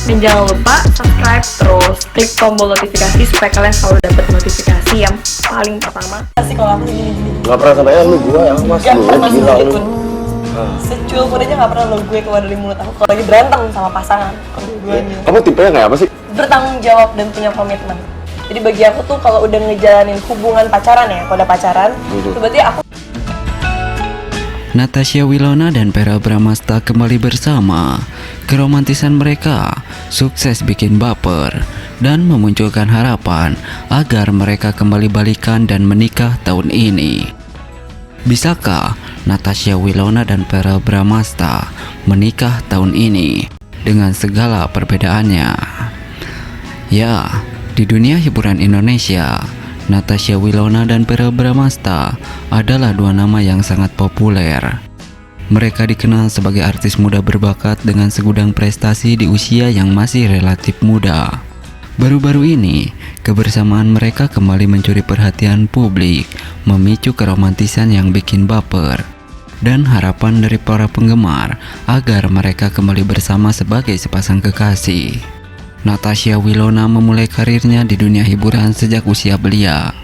Dan jangan lupa subscribe, terus klik tombol notifikasi supaya kalian selalu dapat notifikasi yang paling pertama. Pasti kalau aku gini-gini. Gak pernah sampai lu gua yang mas Gak lu pernah gila sedikit lu. pun. Secuil pun aja gak pernah lo gue keluar dari mulut aku kalau lagi berantem sama pasangan. Kamu tipenya kayak apa sih? Bertanggung jawab dan punya komitmen. Jadi bagi aku tuh kalau udah ngejalanin hubungan pacaran ya, kalau udah pacaran, itu berarti aku Natasha Wilona dan Verrell Bramasta kembali bersama. Keromantisan mereka sukses bikin baper dan memunculkan harapan agar mereka kembali balikan dan menikah tahun ini. Bisakah Natasha Wilona dan Verrell Bramasta menikah tahun ini dengan segala perbedaannya? Ya, di dunia hiburan Indonesia, Natasha Wilona dan Verrell Bramasta adalah dua nama yang sangat populer. Mereka dikenal sebagai artis muda berbakat dengan segudang prestasi di usia yang masih relatif muda. Baru-baru ini, kebersamaan mereka kembali mencuri perhatian publik, memicu keromantisan yang bikin baper, dan harapan dari para penggemar agar mereka kembali bersama sebagai sepasang kekasih. Natasha Wilona memulai karirnya di dunia hiburan sejak usia belia.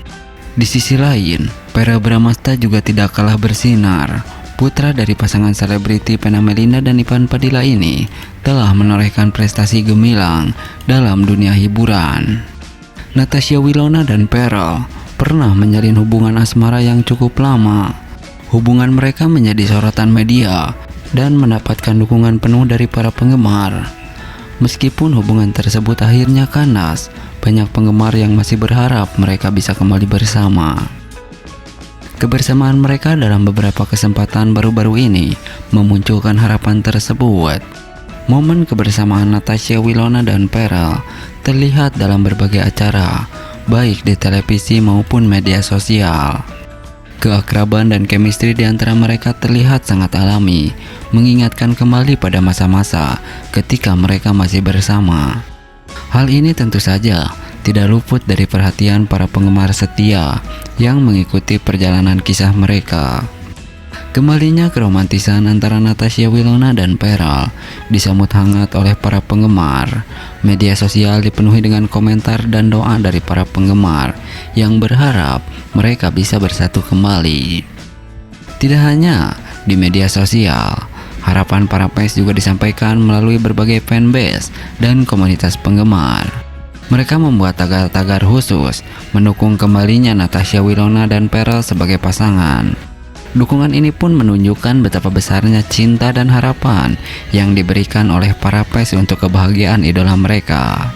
Di sisi lain, Verrell Bramasta juga tidak kalah bersinar. Putra dari pasangan selebriti Vena Melinda dan Ivan Padilla ini telah menorehkan prestasi gemilang dalam dunia hiburan. Natasha Wilona dan Verrell pernah menjalin hubungan asmara yang cukup lama. Hubungan mereka menjadi sorotan media dan mendapatkan dukungan penuh dari para penggemar. Meskipun hubungan tersebut akhirnya kandas, banyak penggemar yang masih berharap mereka bisa kembali bersama. Kebersamaan mereka dalam beberapa kesempatan baru-baru ini memunculkan harapan tersebut. Momen kebersamaan Natasha Wilona dan Verrell terlihat dalam berbagai acara, baik di televisi maupun media sosial. Keakraban dan chemistry di antara mereka terlihat sangat alami, mengingatkan kembali pada masa-masa ketika mereka masih bersama. Hal ini tentu saja tidak luput dari perhatian para penggemar setia yang mengikuti perjalanan kisah mereka. Kembalinya keromantisan antara Natasha Wilona dan Verrell disambut hangat oleh para penggemar. Media sosial dipenuhi dengan komentar dan doa dari para penggemar yang berharap mereka bisa bersatu kembali. Tidak hanya di media sosial, harapan para fans juga disampaikan melalui berbagai fanbase dan komunitas penggemar. Mereka membuat tagar-tagar khusus mendukung kembalinya Natasha Wilona dan Verrell sebagai pasangan. Dukungan ini pun menunjukkan betapa besarnya cinta dan harapan yang diberikan oleh para fans untuk kebahagiaan idola mereka.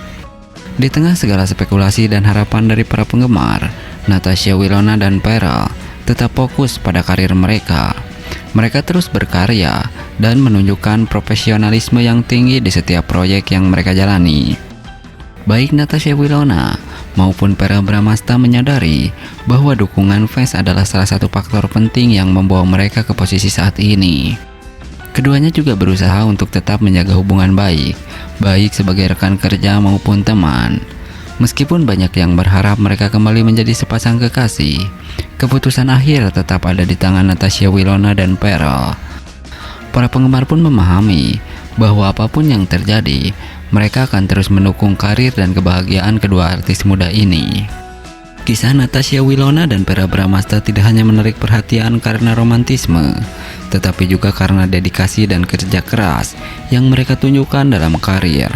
Di tengah segala spekulasi dan harapan dari para penggemar, Natasha Wilona dan Verrell tetap fokus pada karir mereka. Mereka terus berkarya dan menunjukkan profesionalisme yang tinggi di setiap proyek yang mereka jalani. Baik Natasha Wilona maupun Verrell Bramasta menyadari bahwa dukungan fans adalah salah satu faktor penting yang membawa mereka ke posisi saat ini. Keduanya juga berusaha untuk tetap menjaga hubungan baik sebagai rekan kerja maupun teman. Meskipun banyak yang berharap mereka kembali menjadi sepasang kekasih, keputusan akhir tetap ada di tangan Natasha Wilona dan Verrell. Para penggemar pun memahami bahwa apapun yang terjadi, mereka akan terus mendukung karir dan kebahagiaan kedua artis muda ini. Kisah Natasha Wilona dan Verrell Bramasta tidak hanya menarik perhatian karena romantisme, tetapi juga karena dedikasi dan kerja keras yang mereka tunjukkan dalam karir.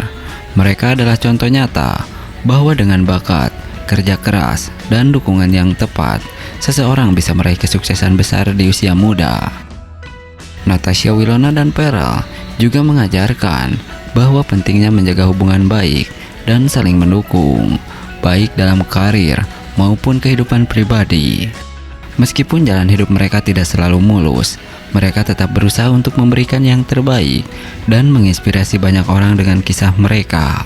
Mereka adalah contoh nyata bahwa dengan bakat, kerja keras, dan dukungan yang tepat, seseorang bisa meraih kesuksesan besar di usia muda. Natasha Wilona dan Verrell juga mengajarkan bahwa pentingnya menjaga hubungan baik dan saling mendukung, baik dalam karir maupun kehidupan pribadi. Meskipun jalan hidup mereka tidak selalu mulus, mereka tetap berusaha untuk memberikan yang terbaik dan menginspirasi banyak orang dengan kisah mereka.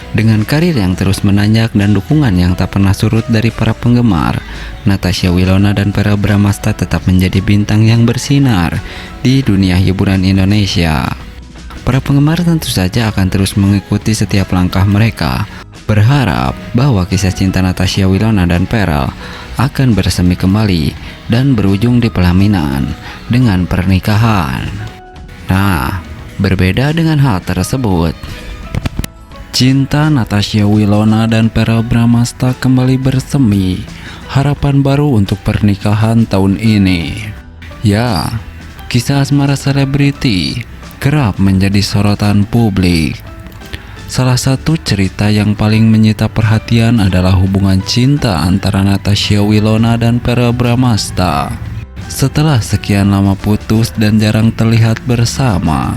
Dengan karir yang terus menanjak dan dukungan yang tak pernah surut dari para penggemar, Natasha Wilona dan Verrell Bramasta tetap menjadi bintang yang bersinar di dunia hiburan Indonesia. Para penggemar tentu saja akan terus mengikuti setiap langkah mereka, berharap bahwa kisah cinta Natasha Wilona dan Verrell akan bersemi kembali dan berujung di pelaminan dengan pernikahan. Nah, berbeda dengan hal tersebut, Cinta Natasha Wilona dan Verrell Bramasta kembali bersemi. Harapan baru untuk pernikahan tahun ini. Ya, kisah asmara selebriti kerap menjadi sorotan publik. Salah satu cerita yang paling menyita perhatian adalah hubungan cinta antara Natasha Wilona dan Verrell Bramasta. Setelah sekian lama putus dan jarang terlihat bersama,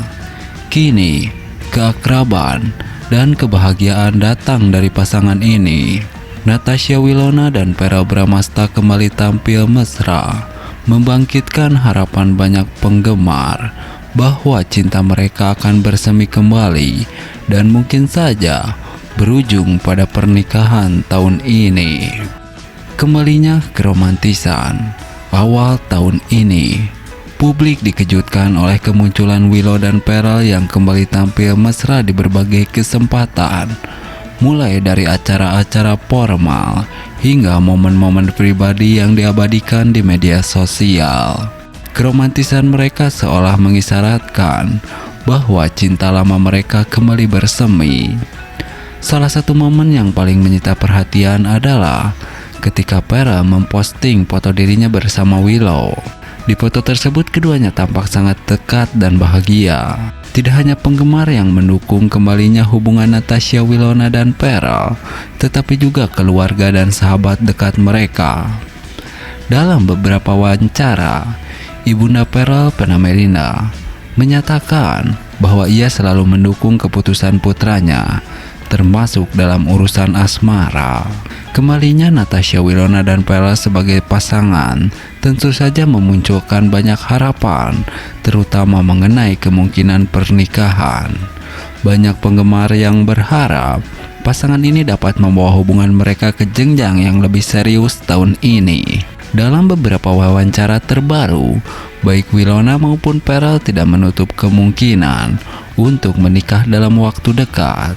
kini keakraban dan kebahagiaan datang dari pasangan ini. Natasha Wilona dan Verrell Bramasta kembali tampil mesra, membangkitkan harapan banyak penggemar bahwa cinta mereka akan bersemi kembali dan mungkin saja berujung pada pernikahan tahun ini. Kembalinya keromantisan awal tahun ini, publik dikejutkan oleh kemunculan Willow dan Verrell yang kembali tampil mesra di berbagai kesempatan, mulai dari acara-acara formal hingga momen-momen pribadi yang diabadikan di media sosial. Keromantisan mereka seolah mengisyaratkan bahwa cinta lama mereka kembali bersemi. Salah satu momen yang paling menyita perhatian adalah ketika Verrell memposting foto dirinya bersama Willow. Di foto tersebut keduanya tampak sangat dekat dan bahagia. Tidak hanya penggemar yang mendukung kembalinya hubungan Natasha Wilona dan Verrell, tetapi juga keluarga dan sahabat dekat mereka. Dalam beberapa wawancara, Ibunda Verrell, Pena Melinda, menyatakan bahwa ia selalu mendukung keputusan putranya, termasuk dalam urusan asmara. Kembalinya Natasha Wilona dan Verrell sebagai pasangan tentu saja memunculkan banyak harapan, terutama mengenai kemungkinan pernikahan. Banyak penggemar yang berharap pasangan ini dapat membawa hubungan mereka ke jenjang yang lebih serius tahun ini. Dalam beberapa wawancara terbaru, baik Wilona maupun Verrell tidak menutup kemungkinan untuk menikah dalam waktu dekat.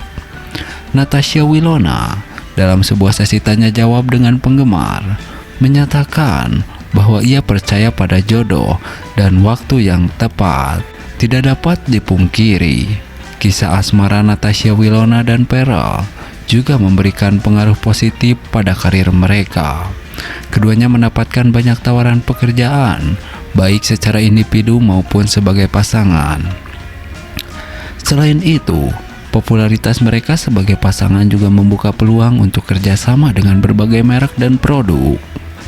Natasha Wilona dalam sebuah sesi tanya jawab dengan penggemar menyatakan bahwa ia percaya pada jodoh dan waktu yang tepat. Tidak dapat dipungkiri, kisah asmara Natasha Wilona dan Verrell juga memberikan pengaruh positif pada karir mereka. Keduanya mendapatkan banyak tawaran pekerjaan, baik secara individu maupun sebagai pasangan. Selain itu, popularitas mereka sebagai pasangan juga membuka peluang untuk kerjasama dengan berbagai merek dan produk.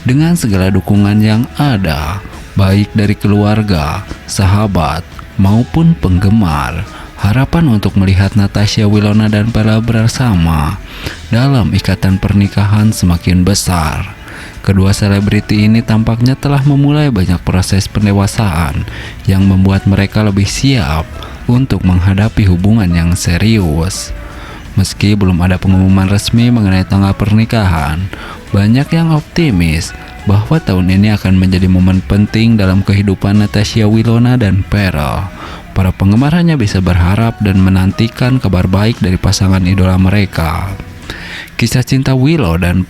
Dengan segala dukungan yang ada, baik dari keluarga, sahabat, maupun penggemar, harapan untuk melihat Natasha Wilona dan Verrell bersama dalam ikatan pernikahan semakin besar. Kedua selebriti ini tampaknya telah memulai banyak proses pendewasaan yang membuat mereka lebih siap untuk menghadapi hubungan yang serius. Meski belum ada pengumuman resmi mengenai tanggal pernikahan, banyak yang optimis bahwa tahun ini akan menjadi momen penting dalam kehidupan Natasha Wilona dan Verrell. Para penggemar hanya bisa berharap dan menantikan kabar baik dari pasangan idola mereka. Kisah cinta Willow dan